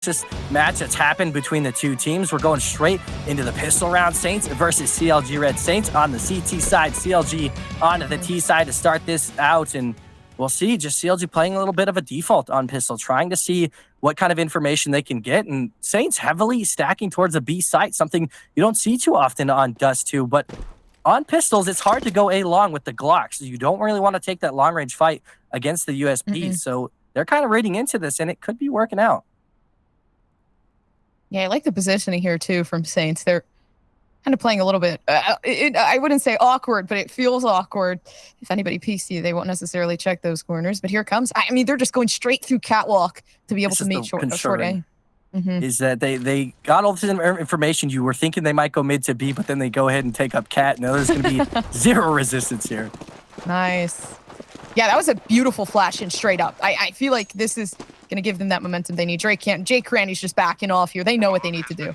This match that's happened between the two teams. We're going straight into the pistol round. Saints versus CLG Red. Saints on the CT side, CLG on the T side to start this out. And we'll see just CLG playing a little bit of a default on pistol, trying to see what kind of information they can get. And Saints heavily stacking towards a B site, something you don't see too often on Dust2. But on pistols, it's hard to go A-long with the Glocks. You don't really want to take that long-range fight against the USPs. So they're kind of reading into this, and it could be working out. Yeah, I like the positioning here, too, from Saints. They're kind of playing a little bit, I wouldn't say awkward, but it feels awkward. If anybody PC, they won't necessarily check those corners. But here it comes. I mean, they're just going straight through catwalk to be able to meet short A. Is that they got all this information. You were thinking they might go mid to B, but then they go ahead and take up cat. Now there's going to be zero resistance here. Nice. Yeah, that was a beautiful flash in straight up. I feel like this is going to give them that momentum they need. Jake Cranny's just backing off here. They know what they need to do.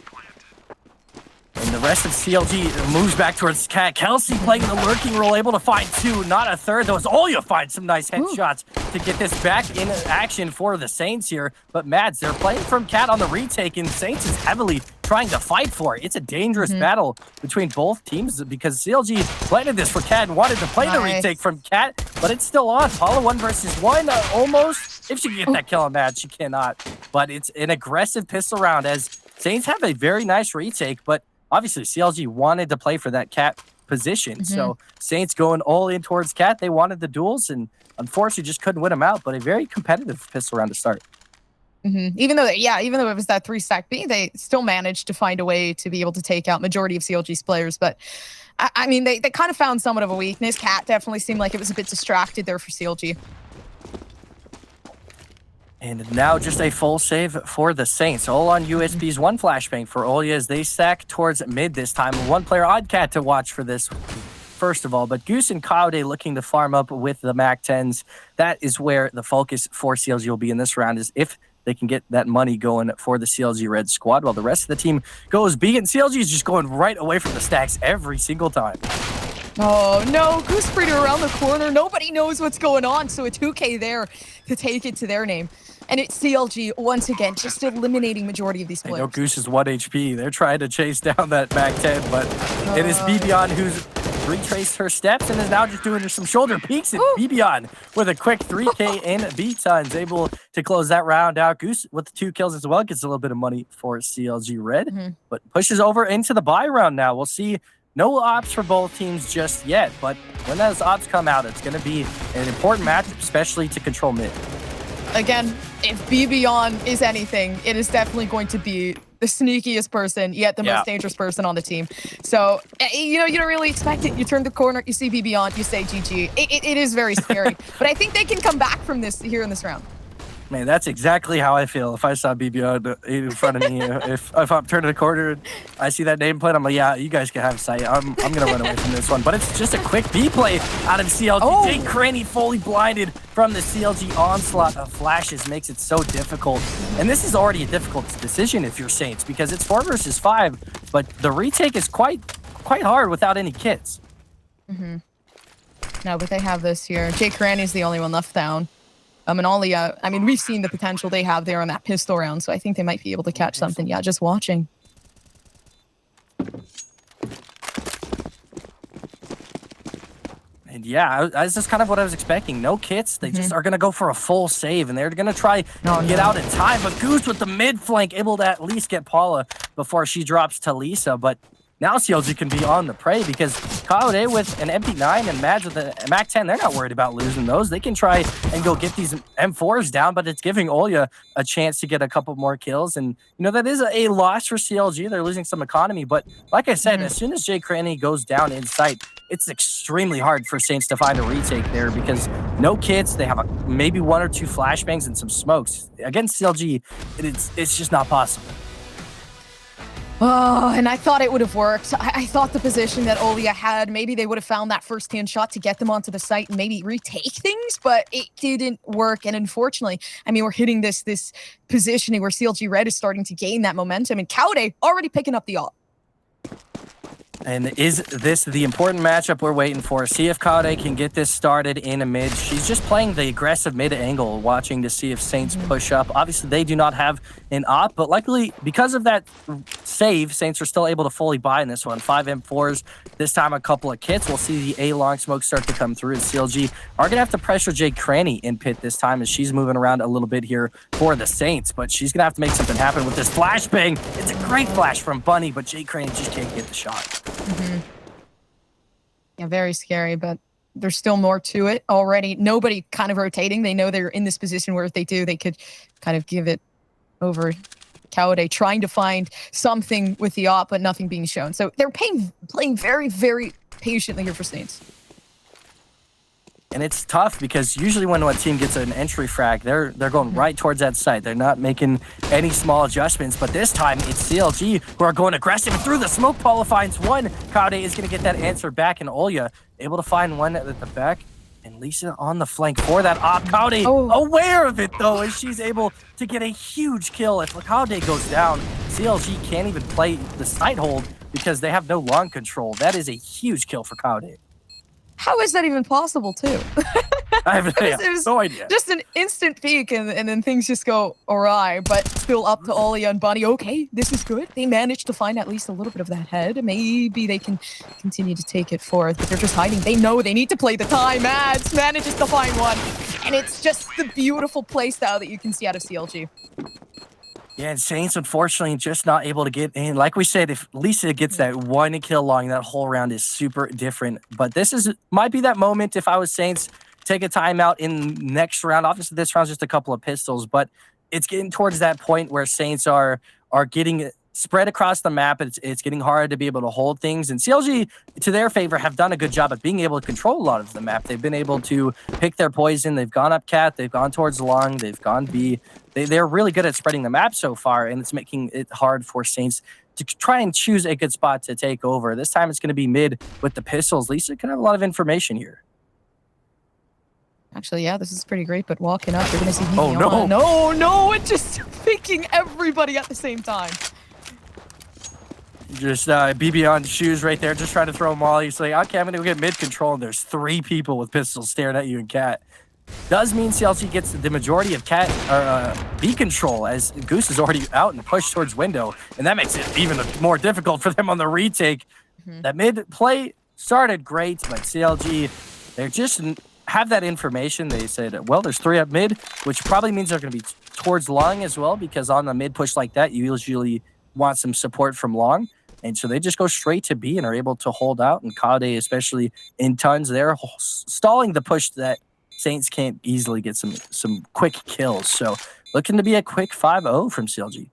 And the rest of CLG moves back towards Cat. Kelsey playing the lurking role, able to find two, not a third. Those Olya finds some nice headshots to get this back in action for the Saints here. But Mads, they're playing from Cat on the retake, and Saints is heavily trying to fight for it. It's a dangerous battle between both teams because CLG planted this for Cat and wanted to play the retake from Cat, but it's still on. Paula 1 versus 1, almost. If she can get that kill on Mads, she cannot. But it's an aggressive pistol round as Saints have a very nice retake, but obviously, CLG wanted to play for that Cat position. So Saints going all in towards Cat. They wanted the duels and unfortunately just couldn't win them out, but a very competitive pistol round to start. Even though it was that 3-stack B, they still managed to find a way to be able to take out majority of CLG's players. But I mean, they kind of found somewhat of a weakness. Cat definitely seemed like it was a bit distracted there for CLG. And now just a full save for the Saints. All on USP's one flashbang for Olya as they stack towards mid this time. One player odd Cat to watch for this, first of all. But Goose and Kaude looking to farm up with the MAC-10s. That is where the focus for CLG will be in this round, is if they can get that money going for the CLG Red squad, while the rest of the team goes B. And CLG is just going right away from the stacks every single time. Oh, no. Goose Breeder around the corner. Nobody knows what's going on, so a 2K there to take it to their name. And it's CLG, once again, just eliminating majority of these players. I know Goose is 1 HP. They're trying to chase down that MAC-10, but it is Bibian who's retraced her steps and is now just doing some shoulder peeks. And Bibian with a quick 3K in B-tons, able to close that round out. Goose with 2 kills as well, gets a little bit of money for CLG Red, but pushes over into the buy round now. We'll see. No ops for both teams just yet, but when those ops come out, it's going to be an important match, especially to control mid. Again, if Bibian is anything, it is definitely going to be the sneakiest person, yet the most dangerous person on the team. So, you know, you don't really expect it. You turn the corner, you see Bibian, you say GG. It is very scary. But I think they can come back from this here in this round. Man, that's exactly how I feel if I saw Bibian in front of me. if I'm turning the corner and I see that nameplate, I'm like, yeah, you guys can have sight. I'm going to run away from this one. But it's just a quick B play out of CLG. Jake Cranny fully blinded from the CLG onslaught of flashes makes it so difficult. And this is already a difficult decision if you're Saints, because it's 4 versus 5, but the retake is quite hard without any kits. No, but they have this here. Jake Cranny's the only one left down. And Olya, I mean, we've seen the potential they have there on that pistol round, so I think they might be able to catch something. Yeah, just watching. And yeah, that's just kind of what I was expecting. No kits. They just are going to go for a full save, and they're going to try to get out in time. But Goose with the mid flank, able to at least get Paula before she drops to Lisa. But now CLG can be on the prey because Kaude with an MP9 and Mads with a MAC-10, they're not worried about losing those. They can try and go get these M4s down, but it's giving Olya a chance to get a couple more kills. And, you know, that is a loss for CLG. They're losing some economy. But like I said, as soon as Jake Cranny goes down in sight, it's extremely hard for Saints to find a retake there because no kits. They have maybe 1 or 2 flashbangs and some smokes. Against CLG, it's just not possible. Oh, and I thought it would have worked. I thought the position that Olya had, maybe they would have found that first-hand shot to get them onto the site and maybe retake things, but it didn't work. And unfortunately, I mean, we're hitting this positioning where CLG Red is starting to gain that momentum, and Kaude already picking up the op. And is this the important matchup we're waiting for? See if Kade can get this started in a mid. She's just playing the aggressive mid angle, watching to see if Saints push up. Obviously, they do not have an op, but luckily, because of that save, Saints are still able to fully buy in this one. 5 M4s, this time a couple of kits. We'll see the A long smoke start to come through. And CLG are going to have to pressure Jade Cranny in pit this time as she's moving around a little bit here for the Saints, but she's going to have to make something happen with this flashbang. It's a great flash from Bunny, but Jade Cranny just can't get the shot. Yeah, very scary, but there's still more to it already. Nobody kind of rotating. They know they're in this position where if they do, they could kind of give it over. Kawade trying to find something with the op, but nothing being shown. So they're playing very, very patiently here for Saints. And it's tough because usually when a team gets an entry frag, they're going right towards that site. They're not making any small adjustments, but this time it's CLG who are going aggressive. And through the smoke, Paula finds one. Kade is going to get that answer back, and Olya able to find one at the back. And Lisa on the flank for that op. Kade aware of it, though, as she's able to get a huge kill. If Kade goes down, CLG can't even play the side hold because they have no long control. That is a huge kill for Kade. How is that even possible, too? I have no idea. Just an instant peek, and then things just go awry, but still up to Olya and Bunny. Okay, this is good. They managed to find at least a little bit of that head. Maybe they can continue to take it forth, but they're just hiding. They know they need to play the time. Mads manages to find one, and it's just the beautiful playstyle that you can see out of CLG. Yeah, and Saints, unfortunately, just not able to get in. Like we said, if Lisa gets that one kill long, that whole round is super different. But this might be that moment if I was Saints, take a timeout in next round. Obviously, this round's just a couple of pistols, but it's getting towards that point where Saints are getting spread across the map. It's getting hard to be able to hold things. And CLG, to their favor, have done a good job at being able to control a lot of the map. They've been able to pick their poison. They've gone up cat. They've gone towards long. They've gone B. They're really good at spreading the map so far, and it's making it hard for Saints to try and choose a good spot to take over. This time it's going to be mid with the pistols. Lisa can have a lot of information here. Actually, yeah, this is pretty great, but walking up, you're going to see Oh, no. No, it's just picking everybody at the same time. Just BB on shoes right there, just trying to throw them all. He's like, okay, I'm going to go get mid control, and there's 3 people with pistols staring at you and Cat. Does mean CLG gets the majority of Cat or B control as Goose is already out and pushed towards window, and that makes it even more difficult for them on the retake. That mid play started great, but CLG, they just have that information. They said, well, there's 3 up mid, which probably means they're going to be towards long as well, because on the mid push like that, you usually want some support from long. And so they just go straight to B and are able to hold out. And Kade, especially in tons, they're stalling the push that Saints can't easily get some quick kills. So looking to be a quick 5-0 from CLG.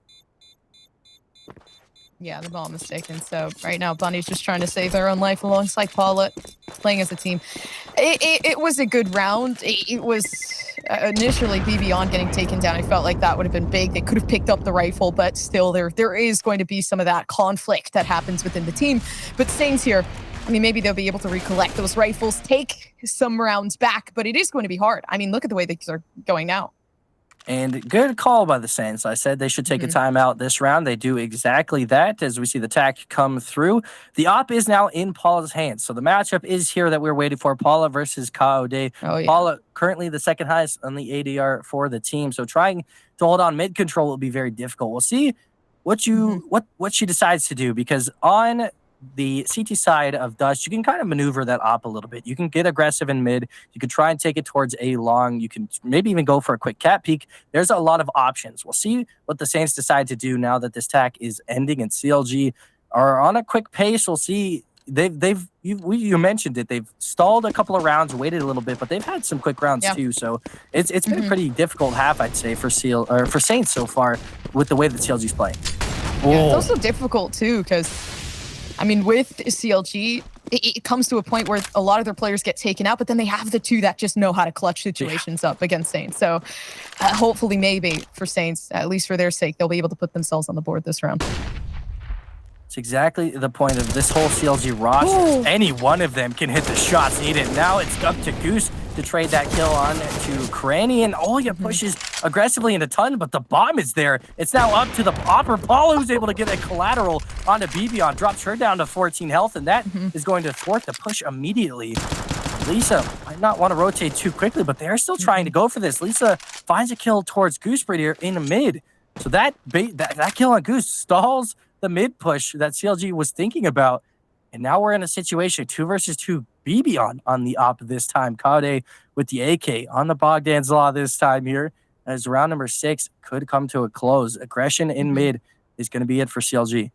Yeah, the ball mistaken. So right now, Bunny's just trying to save their own life alongside Paula, playing as a team. It was a good round. It was initially BB on getting taken down. I felt like that would have been big. They could have picked up the rifle, but still there is going to be some of that conflict that happens within the team. But Saints here, I mean, maybe they'll be able to recollect those rifles, take some rounds back, but it is going to be hard. I mean, look at the way things are going now. And good call by the Saints. I said they should take a timeout this round. They do exactly that as we see the tack come through. The op is now in Paula's hands. So the matchup is here that we're waiting for. Paula versus Kade. Oh, yeah. Paula currently the second highest on the ADR for the team. So trying to hold on mid control will be very difficult. We'll see what she decides to do, because on the CT side of Dust, you can kind of maneuver that op a little bit. You can get aggressive in mid. You can try and take it towards A long. You can maybe even go for a quick cat peek. There's a lot of options. We'll see what the Saints decide to do now that this tack is ending and CLG are on a quick pace. We'll see. You mentioned it. They've stalled a couple of rounds, waited a little bit, but they've had some quick rounds too. So it's been a pretty difficult half, I'd say, for Saints so far with the way that CLG's playing. Yeah, it's also difficult too, because I mean, with CLG, it comes to a point where a lot of their players get taken out, but then they have the 2 that just know how to clutch situations up against Saints. So hopefully, maybe for Saints, at least for their sake, they'll be able to put themselves on the board this round. It's exactly the point of this whole CLG roster. Any one of them can hit the shots needed. Now it's up to Goose to trade that kill on to Cranny, and Olya pushes aggressively into Ton, but the bomb is there. It's now up to the Opper. Paula, who's able to get a collateral onto Bibion, drops her down to 14 health, and that is going to thwart the push immediately. Lisa might not want to rotate too quickly, but they're still trying to go for this. Lisa finds a kill towards Gooseberry in the mid. So that kill on Goose stalls the mid push that CLG was thinking about. And now we're in a situation, 2 versus 2, BB on the op this time. Kade with the AK on the Bogdan's Law this time here, as round number 6 could come to a close. Aggression in mid is going to be it for CLG.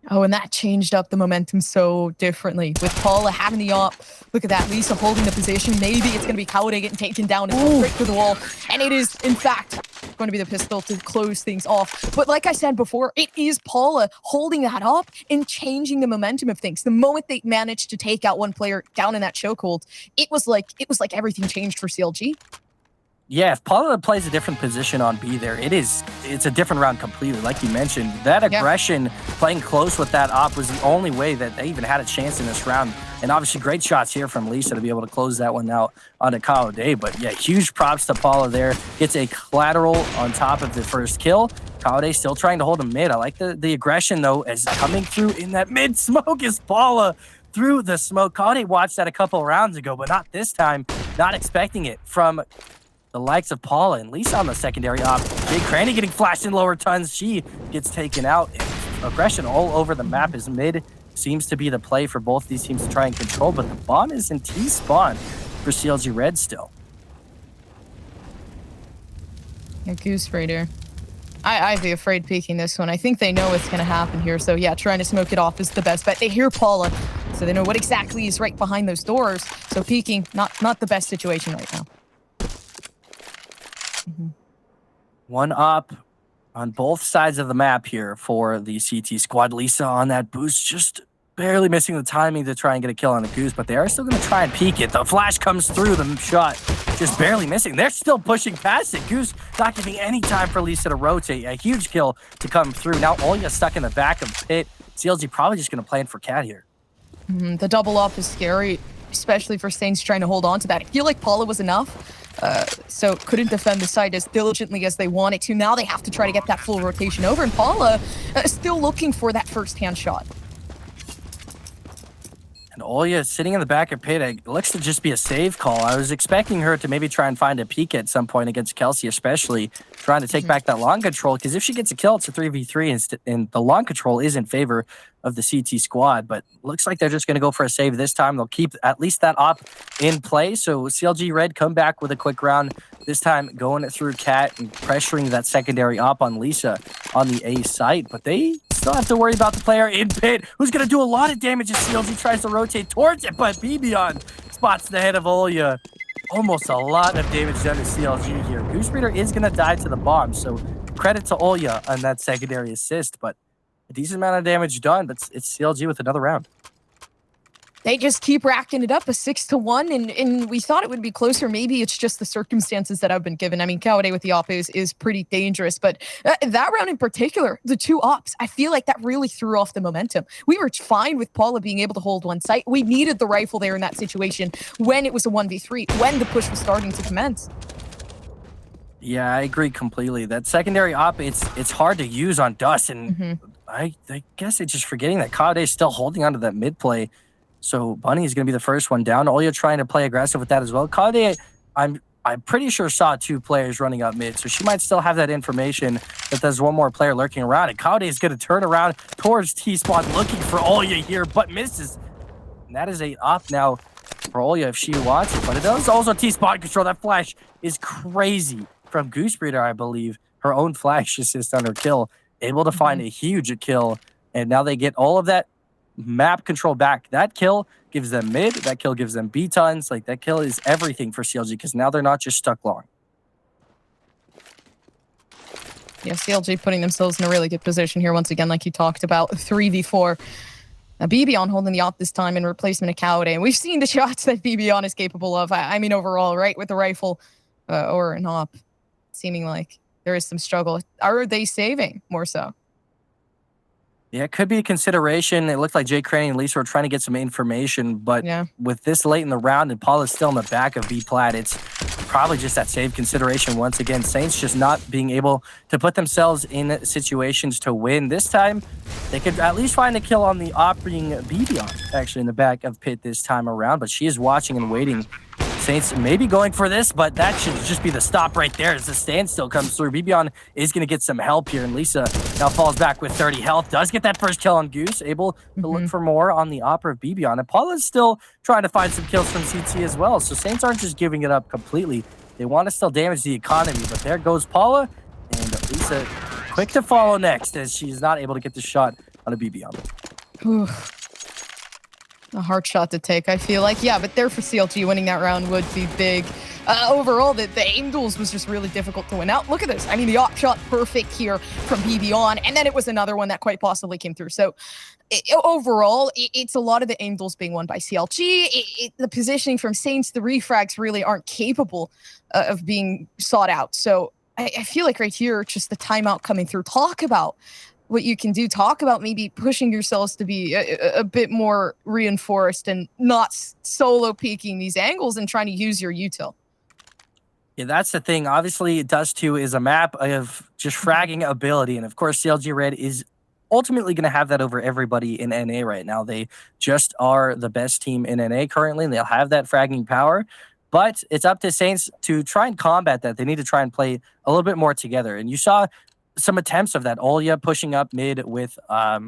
Oh, and that changed up the momentum so differently. With Paula having the op, look at that, Lisa holding the position. Maybe it's going to be Kaude getting taken down and go straight to the wall. And it is, in fact, going to be the pistol to close things off. But like I said before, it is Paula holding that up and changing the momentum of things. The moment they managed to take out one player down in that chokehold, it was like everything changed for CLG. Yeah, if Paula plays a different position on B there, it's a different round completely. Like you mentioned, that aggression, playing close with that op was the only way that they even had a chance in this round. And obviously great shots here from Lisa to be able to close that one out on a Kaude. But yeah, huge props to Paula there. Gets a collateral on top of the first kill. Kaude still trying to hold him mid. I like the aggression though, as coming through in that mid smoke is Paula through the smoke. Kaude watched that a couple rounds ago, but not this time. Not expecting it from the likes of Paula and Lisa on the secondary op. Big Cranny getting flashed in lower tons. She gets taken out. Aggression all over the map as mid seems to be the play for both these teams to try and control, but the bomb is in T-spawn for CLG Red still. Yeah, Goose Raider. I'd be afraid peeking this one. I think they know what's going to happen here. So yeah, trying to smoke it off is the best bet. They hear Paula, so they know what exactly is right behind those doors. So peeking, not the best situation right now. One up on both sides of the map here for the CT squad. Lisa on that boost, just barely missing the timing to try and get a kill on the Goose, but they are still going to try and peek it. The flash comes through, the shot just barely missing. They're still pushing past it. Goose not giving any time for Lisa to rotate. A huge kill to come through. Now Olya stuck in the back of the pit. CLG probably just going to plan for Cat here. The double up is scary, especially for Saints trying to hold on to that. I feel like Paula was enough. So couldn't defend the site as diligently as they wanted to. Now they have to try to get that full rotation over, and Paula still looking for that first-hand shot. And Olya sitting in the back of pit, it looks to just be a save call. I was expecting her to maybe try and find a peek at some point against Kelsey, especially trying to take back that long control, because if she gets a kill, it's a 3v3, and the long control is in favor of the CT squad. But looks like they're just going to go for a save this time. They'll keep at least that op in play. So CLG Red come back with a quick round, this time going it through Cat and pressuring that secondary op on Lisa on the A site. But they still have to worry about the player in pit, who's going to do a lot of damage as CLG tries to rotate towards it, but Bibion spots the head of Olya. Almost a lot of damage done to CLG here. Goose Breeder is going to die to the bomb, so credit to Olya on that secondary assist, but a decent amount of damage done, but it's CLG with another round. They just keep racking it up, a 6-1, and we thought it would be closer. Maybe it's just the circumstances that have been given. I mean, Kaude with the op is pretty dangerous, but that round in particular, the 2 ops, I feel like that really threw off the momentum. We were fine with Paula being able to hold one site. We needed the rifle there in that situation when it was a 1v3, when the push was starting to commence. Yeah, I agree completely. That secondary op, it's hard to use on Dust, and I guess it's just forgetting that Kaude is still holding onto that mid play. So Bunny is going to be the first one down. Olya trying to play aggressive with that as well. Kaude, I'm pretty sure saw 2 players running up mid, so she might still have that information that there's one more player lurking around. And Kaude is going to turn around towards T-spawn looking for Olya here, but misses. And that is a op now for Olya if she wants it, but it does also T-spawn control. That flash is crazy from Goose Breeder, I believe. Her own flash assist on her kill, able to find a huge kill, and now they get all of that map control back. That kill gives them mid, that kill gives them B tons. Like, that kill is everything for CLG, because now they're not just stuck long. Yeah, CLG putting themselves in a really good position here once again, like you talked about, 3v4. Bibion holding the op this time in replacement of Kaude, and we've seen the shots that Bibion is capable of. I mean, overall, right, with the rifle or an op, seeming like there is some struggle. Are they saving more so? Yeah, it could be a consideration. It looked like Jay Cranny and Lisa were trying to get some information, but Yeah. with this late in the round and Paula's still in the back of B Plat, it's probably just that save consideration once again. Saints just not being able to put themselves in situations to win. This time, they could at least find a kill on the operating BBon, actually in the back of pit this time around, but she is watching and waiting. Saints maybe going for this, but that should just be the stop right there as the standstill comes through. BBon is going to get some help here, and Lisa now falls back with 30 health. Does get that first kill on Goose, able to look for more on the Opera of BBon. And Paula's still trying to find some kills from CT as well, so Saints aren't just giving it up completely. They want to still damage the economy, but there goes Paula, and Lisa quick to follow next as she's not able to get the shot on a BBon. A hard shot to take, I feel like. Yeah, but there for CLG, winning that round would be big. Overall, the aim duels was just really difficult to win out. Look at this. I mean, the op shot perfect here from BBon, and then it was another one that quite possibly came through. So overall, it's a lot of the aim duels being won by CLG. The positioning from Saints, the refrags really aren't capable of being sought out. So I feel like right here, just the timeout coming through. Talk about what you can do. Talk about maybe pushing yourselves to be a bit more reinforced and not solo peeking these angles and trying to use your util. Yeah, that's the thing. Obviously, Dust2 is a map of just fragging ability. And of course, CLG Red is ultimately going to have that over everybody in NA right now. They just are the best team in NA currently, and they'll have that fragging power. But it's up to Saints to try and combat that. They need to try and play a little bit more together. And you saw some attempts of that. Olya pushing up mid with, I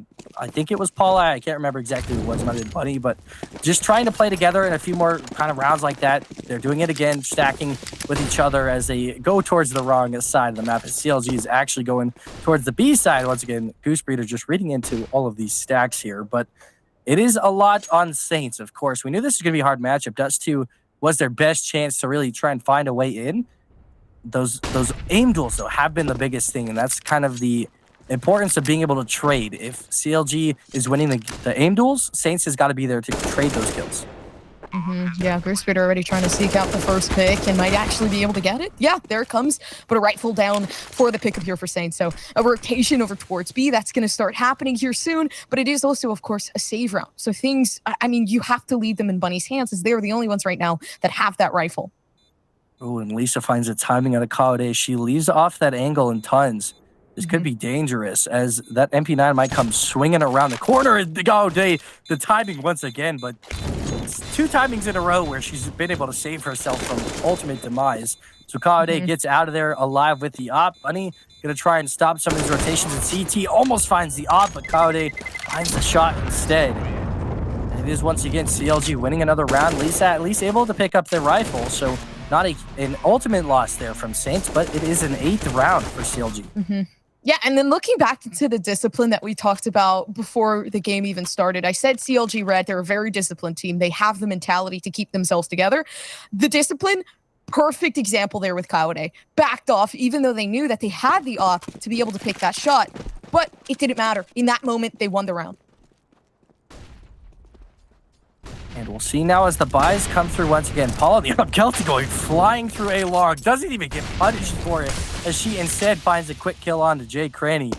think it was Paula. I can't remember exactly who it was. Might have been Bunny, but just trying to play together in a few more kind of rounds like that. They're doing it again, stacking with each other as they go towards the wrong side of the map. As CLG is actually going towards the B side once again. Goosebreeder just reading into all of these stacks here, but it is a lot on Saints. Of course, we knew this was going to be a hard matchup. Dust2 was their best chance to really try and find a way in. Those aim duels, though, have been the biggest thing, and that's kind of the importance of being able to trade. If CLG is winning the aim duels, Saints has got to be there to trade those kills. Yeah, Goosebreeder already trying to seek out the first pick and might actually be able to get it. Yeah, there it comes. But a rifle down for the pickup here for Saints. So a rotation over towards B, that's going to start happening here soon. But it is also, of course, a save round. So things, I mean, you have to leave them in Bunny's hands as they're the only ones right now that have that rifle. Oh, and Lisa finds the timing out of Kawade. She leaves off that angle in tons. This could be dangerous as that MP9 might come swinging around the corner. And Kawade, the timing once again, but it's 2 timings in a row where she's been able to save herself from ultimate demise. So Kawade gets out of there alive with the op. Bunny gonna try and stop some of his rotations, and CT almost finds the op, but Kawade finds the shot instead. And it is once again CLG winning another round. Lisa at least able to pick up their rifle, so not an ultimate loss there from Saints, but it is an 8th round for CLG. Yeah, and then looking back into the discipline that we talked about before the game even started, I said CLG Red, they're a very disciplined team. They have the mentality to keep themselves together. The discipline, perfect example there with Kawade. Backed off, even though they knew that they had the op to be able to pick that shot, but it didn't matter. In that moment, they won the round. And we'll see now as the buys come through once again. Paula, the Kelsey going flying through a log. Doesn't even get punished for it, as she instead finds a quick kill on to Jay Cranny.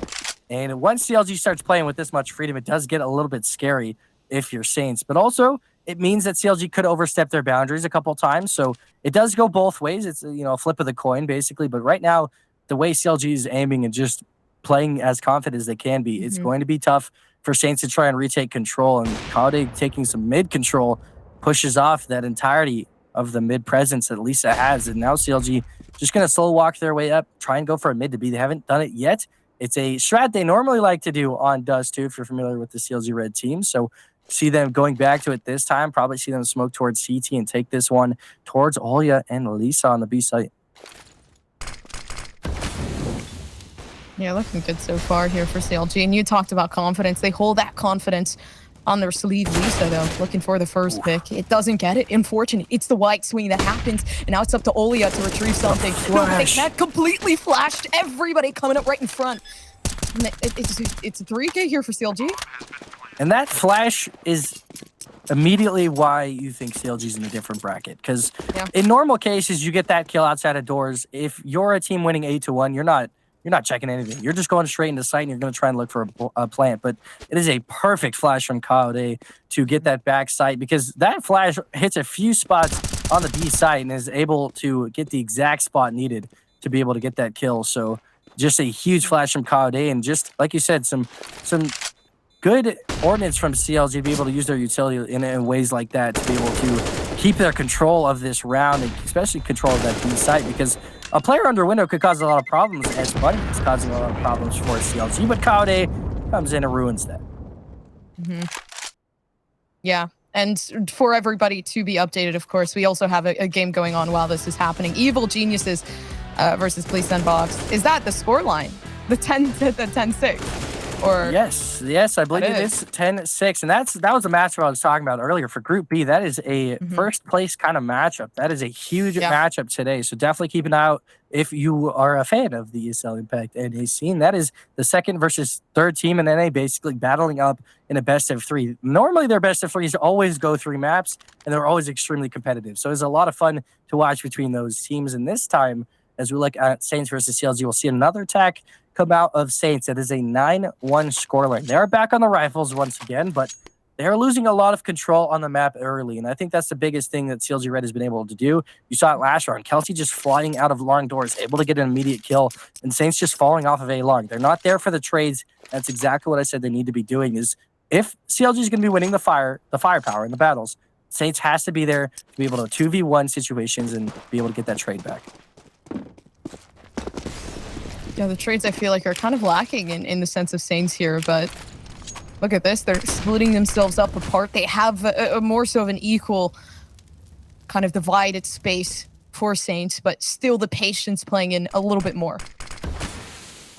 And once CLG starts playing with this much freedom, it does get a little bit scary if you're Saints. But also, it means that CLG could overstep their boundaries a couple times. So it does go both ways. It's, you know, a flip of the coin, basically. But right now, the way CLG is aiming and just playing as confident as they can be, it's going to be tough for Saints to try and retake control, and Kawade taking some mid control pushes off that entirety of the mid presence that Lisa has, and now CLG just going to slow walk their way up, try and go for a mid to B. They haven't done it yet. It's a strat they normally like to do on Dust2 if you're familiar with the CLG Red team, so see them going back to it this time, probably see them smoke towards CT and take this one towards Olya and Lisa on the B site. Yeah, looking good so far here for CLG. And you talked about confidence. They hold that confidence on their sleeve. Lisa, though, looking for the first pick. It doesn't get it. Unfortunate. It's the white swing that happens. And now it's up to Olya to retrieve something. That completely flashed. Everybody coming up right in front. It's a 3K here for CLG. And that flash is immediately why you think CLG's in a different bracket. Because in normal cases, you get that kill outside of doors. If you're a team winning 8-1, you're not you're not checking anything. You're just going straight into sight, and you're going to try and look for a plant. But it is a perfect flash from Kaude to get that back sight, because that flash hits a few spots on the B site and is able to get the exact spot needed to be able to get that kill. So just a huge flash from Kaude, and just like you said, some good ordnance from CLG to be able to use their utility in ways like that to be able to keep their control of this round, and especially control of that B site, because a player under window could cause a lot of problems, as Bunny is causing a lot of problems for CLG, but Kaude comes in and ruins that. Yeah, and for everybody to be updated, of course, we also have a game going on while this is happening. Evil Geniuses versus Please Sandbox. Is that the scoreline? The 10-6? Or yes, I believe it is 10-6, and that was the matchup I was talking about earlier for Group B. That is a first place kind of matchup. That is a huge matchup today. So definitely keep an eye out if you are a fan of the ESL Impact NA scene. That is the second versus third team in NA, basically battling up in a best of 3. Normally their best of 3s always go 3 maps, and they're always extremely competitive. So it's a lot of fun to watch between those teams. And this time, as we look at Saints versus CLG, we'll see another attack come out of Saints. It is a 9-1 scoreline. They are back on the rifles once again, but they're losing a lot of control on the map early, and I think that's the biggest thing that CLG Red has been able to do. You saw it last round. Kelsey just flying out of long doors, able to get an immediate kill, and Saints just falling off of A long. They're not there for the trades. That's exactly what I said they need to be doing. Is if CLG is going to be winning the firepower in the battles, Saints has to be there to be able to 2v1 situations and be able to get that trade back. Yeah, the trades I feel like are kind of lacking in the sense of Saints here, but look at this. They're splitting themselves up apart. They have a more so of an equal kind of divided space for Saints, but still the patience playing in a little bit more.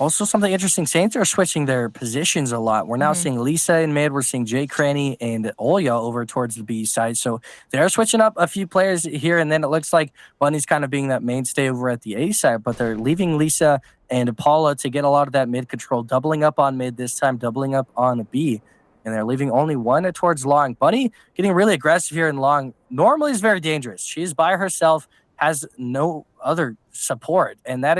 Also, something interesting, Saints are switching their positions a lot. We're now seeing Lisa in mid, we're seeing Jay Cranny and Olya over towards the B side. So they're switching up a few players here, and then it looks like Bunny's kind of being that mainstay over at the A side, but they're leaving Lisa and Paula to get a lot of that mid control, doubling up on mid this time, doubling up on B. And they're leaving only one towards long. Bunny getting really aggressive here in long normally is very dangerous. She's by herself, has no other support, and that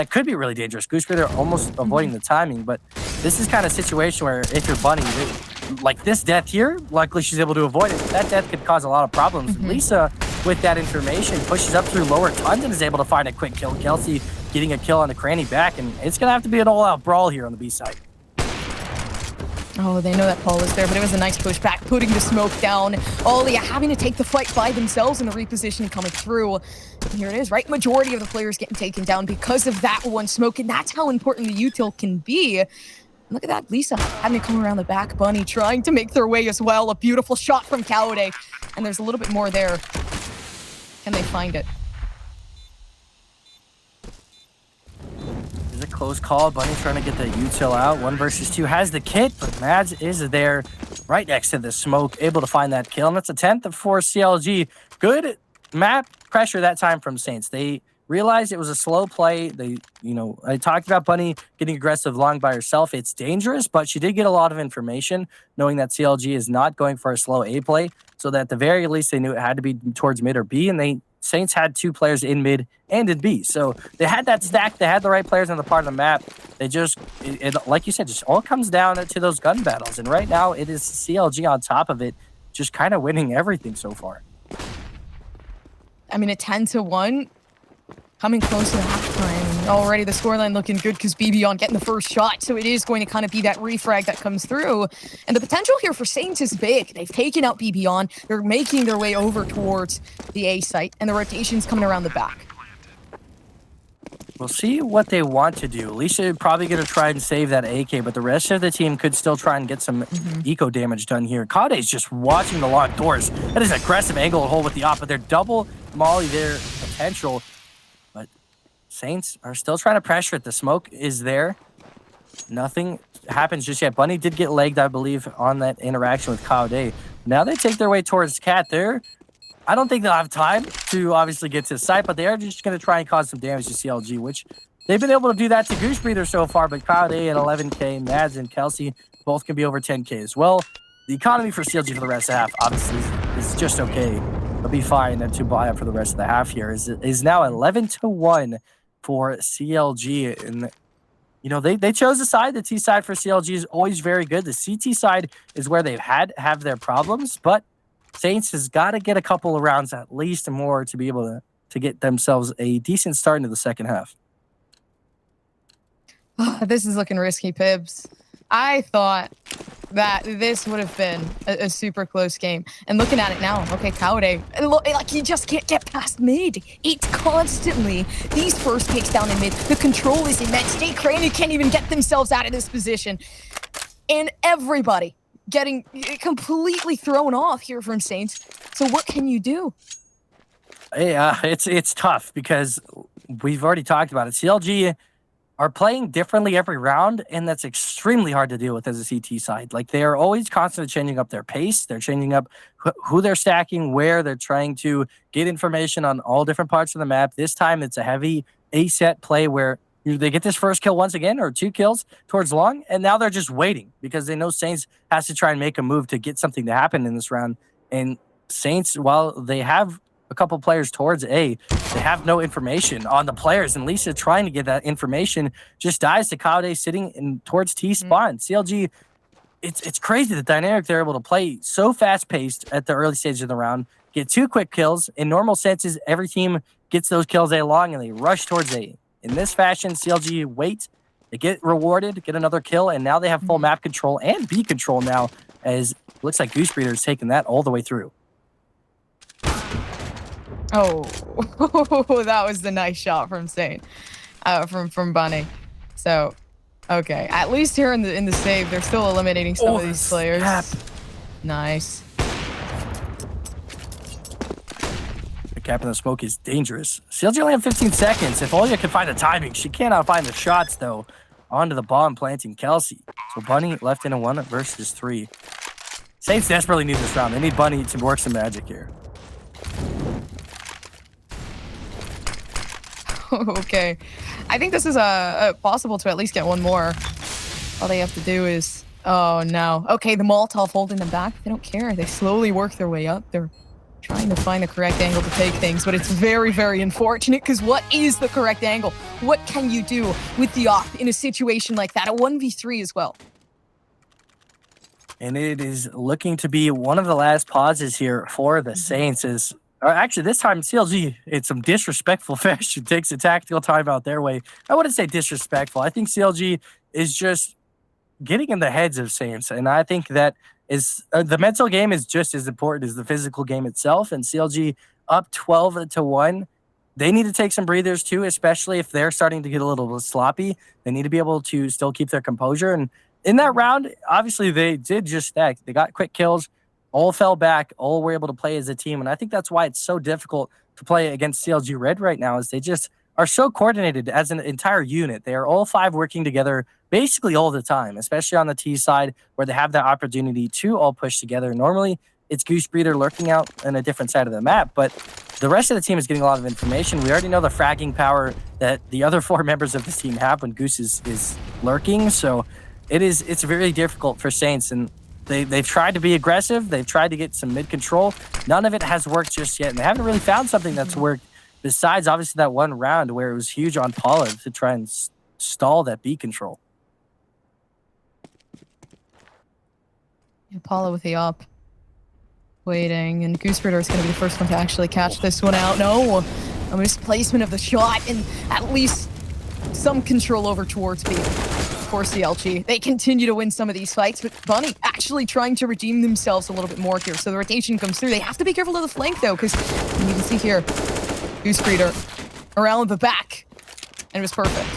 could be really dangerous. Goose Breather almost avoiding the timing, but this is kind of a situation where if you're Bunny, like this death here, luckily she's able to avoid it. That death could cause a lot of problems. Lisa, with that information, pushes up through lower tons and is able to find a quick kill. Kelsey getting a kill on the Cranny back, and it's going to have to be an all-out brawl here on the B side. Oh, they know that Paul is there, but it was a nice push back, putting the smoke down. Olya having to take the fight by themselves, and the repositioning coming through. And here it is, right? Majority of the players getting taken down because of that one smoke, and that's how important the util can be. Look at that, Lisa having to come around the back. Bunny trying to make their way as well. A beautiful shot from Kaude, and there's a little bit more there. Can they find it? A close call. Bunny trying to get the util out. 1 versus 2 has the kit, but Mads is there right next to the smoke, able to find that kill. And that's a 10th for CLG. Good map pressure that time from Saints. They realized it was a slow play. I talked about Bunny getting aggressive long by herself. It's dangerous, but she did get a lot of information, knowing that CLG is not going for a slow A play, so that at the very least they knew it had to be towards mid or B, and Saints had 2 players in mid and in B. So they had that stack. They had the right players on the part of the map. They just, like you said, just all comes down to those gun battles. And right now it is CLG on top of it, just kind of winning everything so far. I mean, a 10-1, coming close to halftime. Already the scoreline looking good because BB getting the first shot. So it is going to kind of be that refrag that comes through. And the potential here for Saints is big. They've taken out BB. They're making their way over towards the A site, and the rotation's coming around the back. We'll see what they want to do. Alicia probably going to try and save that AK, but the rest of the team could still try and get some eco damage done here. Kaude's just watching the locked doors. That is an aggressive angle and hold with the op, but they're double molly their potential. But Saints are still trying to pressure it. The smoke is there. Nothing happens just yet. Bunny did get legged, I believe, on that interaction with Kaude. Now they take their way towards Cat there. I don't think they'll have time to obviously get to the site, but they are just going to try and cause some damage to CLG, which they've been able to do that to Goose Breather so far, but Kaude at 11K, Mads and Kelsey both can be over 10K as well. The economy for CLG for the rest of the half obviously is just okay. They'll be fine to buy up for the rest of the half here. Is now 11-1 for CLG, and you know, they chose a side. The T side for CLG is always very good. The CT side is where they've have their problems, but Saints has got to get a couple of rounds at least more to be able to get themselves a decent start into the second half. This is looking risky, Pibs. I thought that this would have been a super close game. And looking at it now, okay, Kaude, like he just can't get past mid. It's constantly these first picks down in mid. The control is immense. Jay Cranny can't even get themselves out of this position. And everybody getting completely thrown off here from Saints. So what can you do? Yeah, it's tough because we've already talked about it. CLG are playing differently every round, and that's extremely hard to deal with as a CT side. Like, they are always constantly changing up their pace. They're changing up who they're stacking, where they're trying to get information on all different parts of the map. This time, it's a heavy A-set play where they get this first kill once again, or 2 kills towards long, and now they're just waiting because they know Saints has to try and make a move to get something to happen in this round. And Saints, while they have a couple players towards A, they have no information on the players, and Lisa trying to get that information just dies to Kaude sitting in towards T spawn. CLG, it's crazy the dynamic they're able to play so fast-paced at the early stage of the round, get 2 quick kills. In normal senses, every team gets those kills A long, and they rush towards A. In this fashion, CLG wait, they get rewarded, get another kill, and now they have full map control and B control now, as looks like Goose Breeder is taking that all the way through. Oh, that was the nice shot from Saint, from Bunny. So, okay, at least here in the save, they're still eliminating some of these players. Snap. Nice. The cap in the smoke is dangerous. CLG only have 15 seconds. If Olya can find the timing, she cannot find the shots though. Onto the bomb planting Kelsey. So Bunny left in a 1 versus 3. Saints desperately need this round. They need Bunny to work some magic here. Okay, I think this is possible to at least get one more. All they have to do is, oh no. Okay, the Molotov holding them back. They don't care. They slowly work their way up. They're trying to find the correct angle to take things, but it's very, very unfortunate because what is the correct angle? What can you do with the op in a situation like that? A 1v3 as well. And it is looking to be one of the last pauses here for the Saints. Actually, this time CLG, in some disrespectful fashion, takes a tactical timeout their way. I wouldn't say disrespectful. I think CLG is just getting in the heads of Saints, and I think that is the mental game is just as important as the physical game itself. And CLG up 12-1. They need to take some breathers too, especially if they're starting to get a little bit sloppy. They need to be able to still keep their composure. And in that round, obviously they did just that. They got quick kills. All fell back, all were able to play as a team. And I think that's why it's so difficult to play against CLG Red right now, is they just are so coordinated as an entire unit. They are all 5 working together basically all the time, especially on the T side where they have that opportunity to all push together. Normally, it's Goose Breeder lurking out on a different side of the map, but the rest of the team is getting a lot of information. We already know the fragging power that the other 4 members of this team have when Goose is lurking, so it's very difficult for Saints, and they've tried to be aggressive. They've tried to get some mid control. None of it has worked just yet, and they haven't really found something that's worked besides obviously that one round where it was huge on Paula to try and stall that B control. Yeah, Paula with the op. Waiting, and Goose Breeder is going to be the first one to actually catch this one out. No, a misplacement of the shot, and at least some control over towards B. For CLG. They continue to win some of these fights, but Bunny actually trying to redeem themselves a little bit more here. So the rotation comes through. They have to be careful of the flank though, because you can see here, Goose Breeder around the back, and it was perfect.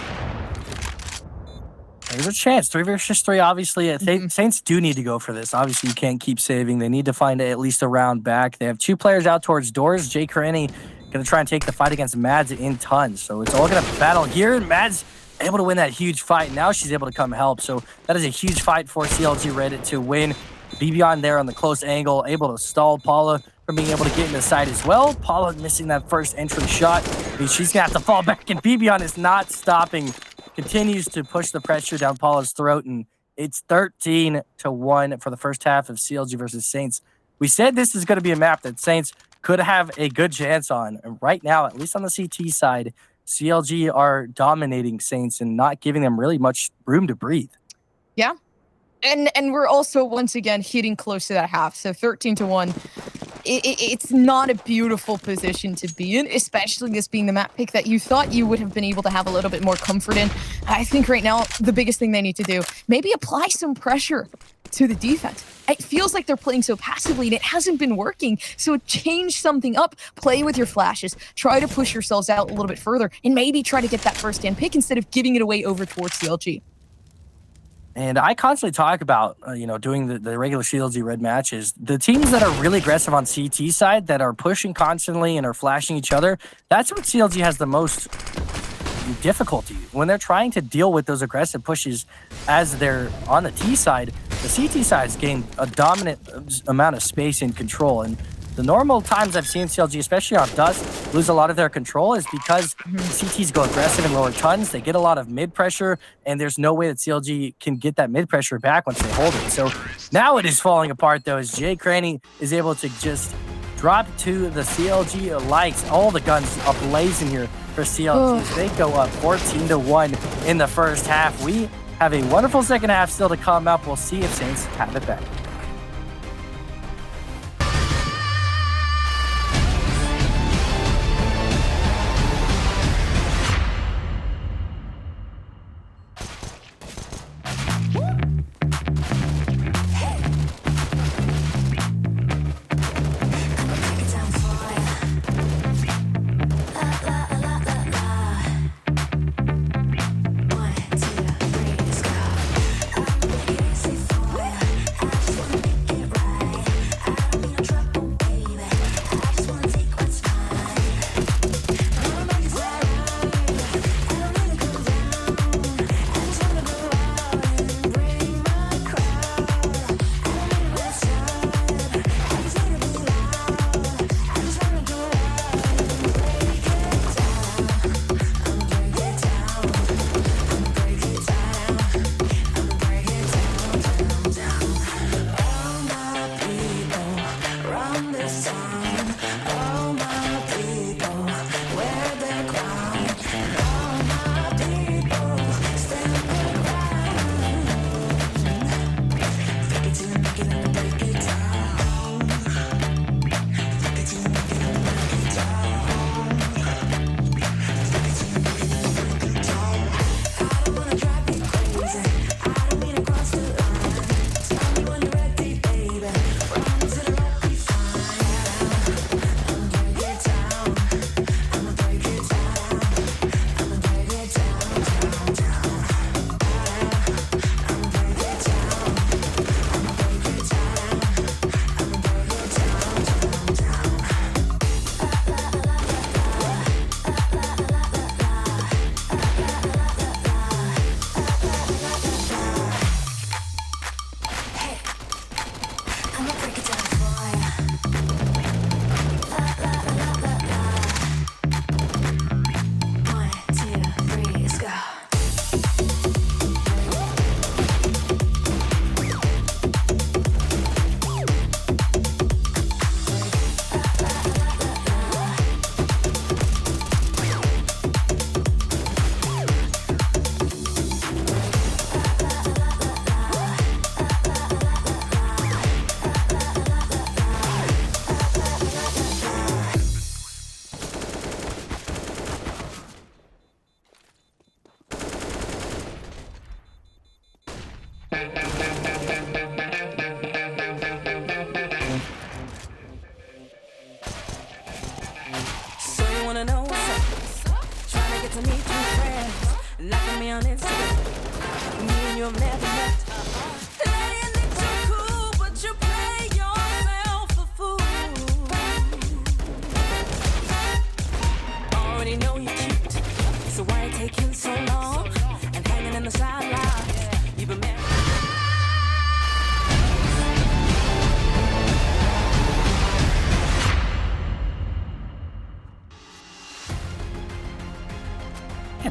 There's a chance. 3 versus 3, obviously. Saints do need to go for this. Obviously, you can't keep saving. They need to find at least a round back. They have 2 players out towards doors. Jay Karenni going to try and take the fight against Mads in tons. So it's all going to battle here. Mads able to win that huge fight. Now she's able to come help. So that is a huge fight for CLG Reddit to win. BB there on the close angle, able to stall Paula from being able to get in the side as well. Paula missing that first entry shot. She's going to have to fall back, and BB is not stopping. Continues to push the pressure down Paula's throat, and it's 13-1 for the first half of CLG versus Saints. We said this is going to be a map that Saints could have a good chance on. And right now, at least on the CT side, CLG are dominating Saints and not giving them really much room to breathe. Yeah. And we're also, once again, hitting close to that half. So 13-1. It's not a beautiful position to be in, especially this being the map pick that you thought you would have been able to have a little bit more comfort in. I think right now, the biggest thing they need to do, maybe apply some pressure to the defense. It feels like they're playing so passively and it hasn't been working. So change something up, play with your flashes, try to push yourselves out a little bit further, and maybe try to get that first-hand pick instead of giving it away over towards CLG. And I constantly talk about, doing the regular CLG red matches. The teams that are really aggressive on CT side, that are pushing constantly and are flashing each other, that's what CLG has the most difficulty. When they're trying to deal with those aggressive pushes as they're on the T side, the CT side's gained a dominant amount of space and control. And the normal times I've seen CLG, especially on Dust, lose a lot of their control is because the CTs go aggressive in lower tons. They get a lot of mid pressure, and there's no way that CLG can get that mid pressure back once they hold it. So now it is falling apart, though, as Jay Cranny is able to just drop to the CLG lights. All the guns ablazing here for CLG as they go up 14-1 in the first half. We have a wonderful second half still to come up. We'll see if Saints have it back.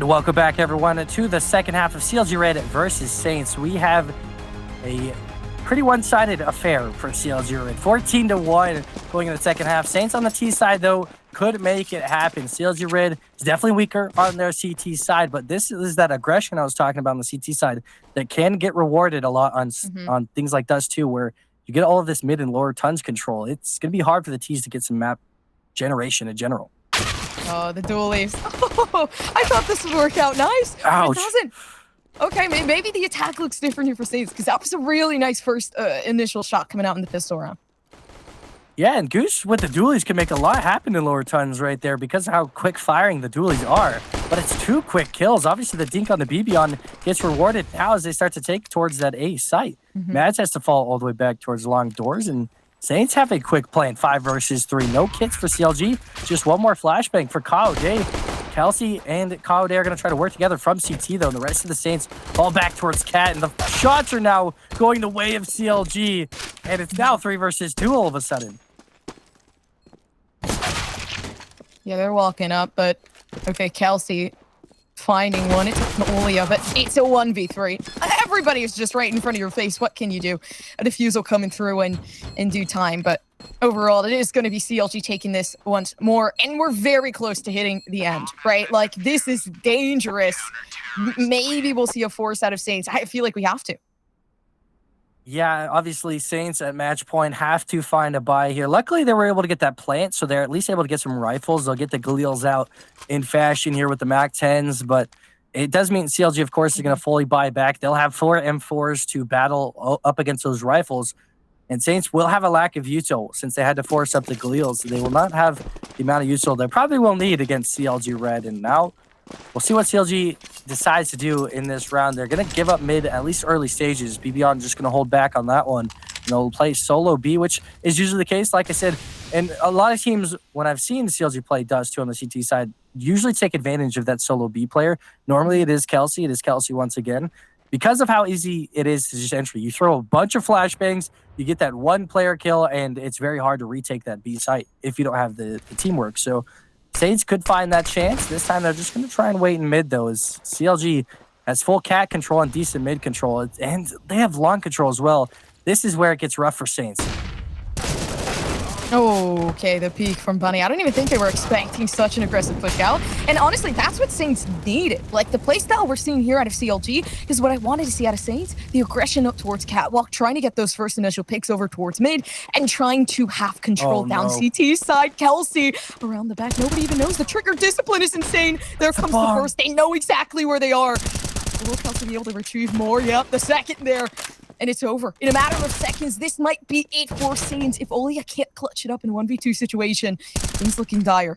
And welcome back, everyone, to the second half of CLG Red versus Saints. We have a pretty one-sided affair for CLG Red. 14-1 going in the second half. Saints on the T side, though, could make it happen. CLG Red is definitely weaker on their CT side, but this is that aggression I was talking about on the CT side that can get rewarded a lot on things like Dust2, where you get all of this mid and lower tons control. It's going to be hard for the T's to get some map generation in general. Oh, the dualies. Oh, I thought this would work out nice. Ouch. It doesn't. Okay, maybe the attack looks different here for Saints, because that was a really nice first initial shot coming out in the pistol round. Yeah, and Goose with the dualies can make a lot happen in lower tons right there because of how quick firing the dualies are. But it's 2 quick kills. Obviously, the dink on the BB on gets rewarded now as they start to take towards that A site. Mads has to fall all the way back towards the long doors, and Saints have a quick plan, 5 versus 3. No kits for CLG, just 1 more flashbang for Kyle Day. Kelsey and Kyle Day are going to try to work together from CT, though, and the rest of the Saints fall back towards Cat, and the shots are now going the way of CLG, and it's now 3 versus 2 all of a sudden. Yeah, they're walking up, but okay, Kelsey finding one. It's Olia, but it's a 1v3. Everybody is just right in front of your face. What can you do? A defusal coming through in due time, but overall, it is going to be CLG taking this once more, and we're very close to hitting the end, right? Like, this is dangerous. Maybe we'll see a force out of Saints. I feel like we have to. Yeah, obviously, Saints at match point have to find a buy here. Luckily, they were able to get that plant, so they're at least able to get some rifles. They'll get the Galeals out in fashion here with the MAC-10s, but it does mean CLG, of course, is going to fully buy back. They'll have 4 M4s to battle up against those rifles, and Saints will have a lack of util since they had to force up the Galeals. So they will not have the amount of util they probably will need against CLG Red, and now we'll see what CLG decides to do in this round. They're going to give up mid, at least early stages. BBon just going to hold back on that one. And they'll play solo B, which is usually the case, like I said. And a lot of teams, when I've seen CLG play Dust2 on the CT side, usually take advantage of that solo B player. Normally it is Kelsey. It is Kelsey once again. Because of how easy it is to just entry. You throw a bunch of flashbangs, you get that 1 player kill, and it's very hard to retake that B site if you don't have the teamwork. So Saints could find that chance. This time they're just going to try and wait in mid, though, as CLG has full cat control and decent mid control, and they have long control as well. This is where it gets rough for Saints. Oh, okay, the peek from Bunny. I don't even think they were expecting such an aggressive push out. And honestly, that's what Saints needed. Like, the playstyle we're seeing here out of CLG is what I wanted to see out of Saints. The aggression up towards Catwalk, trying to get those first initial picks over towards mid, and trying to have control down CT side. Kelsey around the back. Nobody even knows. The trigger discipline is insane. There comes the first. They know exactly where they are. Will Kelsey be able to retrieve more? Yep, the second there. And it's over. In a matter of seconds, this might be it for Saints. If Olia can't clutch it up in a 1v2 situation, things looking dire.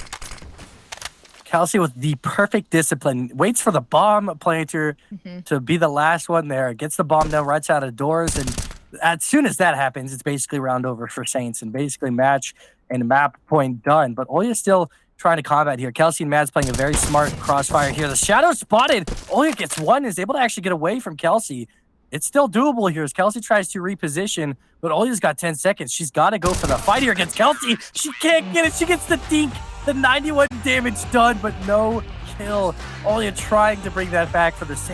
Kelsey with the perfect discipline. Waits for the bomb planter to be the last one there. Gets the bomb down, runs out of doors. And as soon as that happens, it's basically round over for Saints. And basically match and map point done. But Olia's still trying to combat here. Kelsey and Mads playing a very smart crossfire here. The shadow spotted. Olia gets 1, is able to actually get away from Kelsey. It's still doable here as Kelsey tries to reposition, but Olia's got 10 seconds. She's got to go for the fight here against Kelsey. She can't get it. She gets the dink. The 91 damage done, but no kill. Olia trying to bring that back for the Saints.